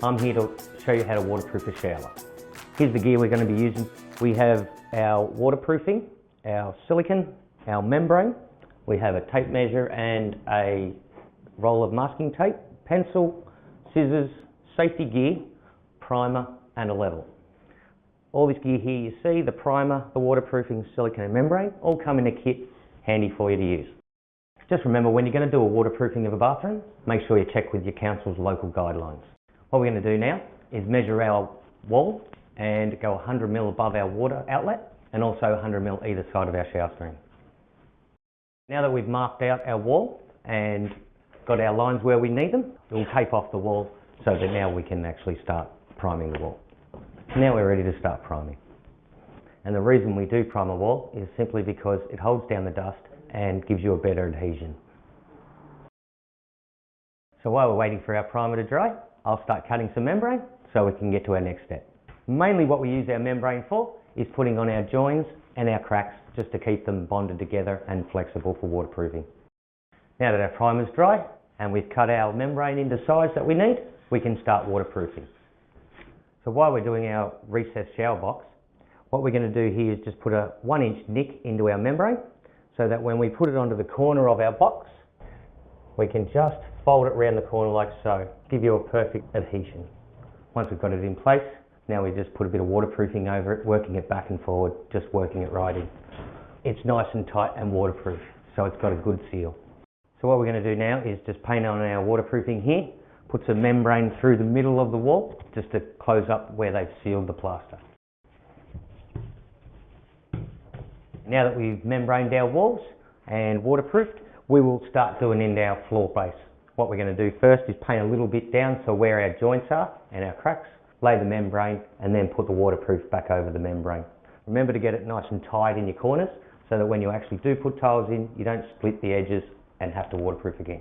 I'm here to show you how to waterproof a shower. Here's the gear we're going to be using. We have our waterproofing, our silicone, our membrane. We have a tape measure and a roll of masking tape, pencil, scissors, safety gear, primer and a level. All this gear here you see, the primer, the waterproofing, silicone and membrane, all come in a kit, handy for you to use. Just remember, when you're going to do a waterproofing of a bathroom, make sure you check with your council's local guidelines. What we're going to do now is measure our wall and go 100 ml above our water outlet and also 100 ml either side of our shower screen. Now that we've marked out our wall and got our lines where we need them, we'll tape off the wall so that now we can actually start priming the wall. Now we're ready to start priming. And the reason we do prime a wall is simply because it holds down the dust and gives you a better adhesion. So while we're waiting for our primer to dry, I'll start cutting some membrane so we can get to our next step. Mainly what we use our membrane for is putting on our joins and our cracks just to keep them bonded together and flexible for waterproofing. Now that our primer's dry and we've cut our membrane into size that we need, we can start waterproofing. So while we're doing our recessed shower box, what we're going to do here is just put a 1-inch nick into our membrane so that when we put it onto the corner of our box, we can just fold it around the corner like so, give you a perfect adhesion. Once we've got it in place, now we just put a bit of waterproofing over it, working it back and forward, just working it right in. It's nice and tight and waterproof, so it's got a good seal. So what we're going to do now is just paint on our waterproofing here, put some membrane through the middle of the wall, just to close up where they've sealed the plaster. Now that we've membraned our walls and waterproofed, we will start doing in our floor base. What we're going to do first is paint a little bit down so where our joints are and our cracks, lay the membrane and then put the waterproof back over the membrane. Remember to get it nice and tight in your corners so that when you actually do put tiles in, you don't split the edges and have to waterproof again.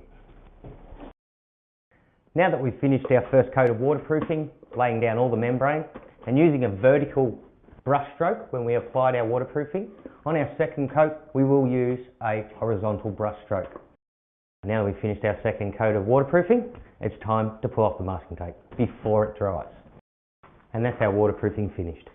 Now that we've finished our first coat of waterproofing, laying down all the membrane and using a vertical brush stroke when we applied our waterproofing, on our second coat we will use a horizontal brush stroke. Now we've finished our second coat of waterproofing, it's time to pull off the masking tape before it dries. And that's our waterproofing finished.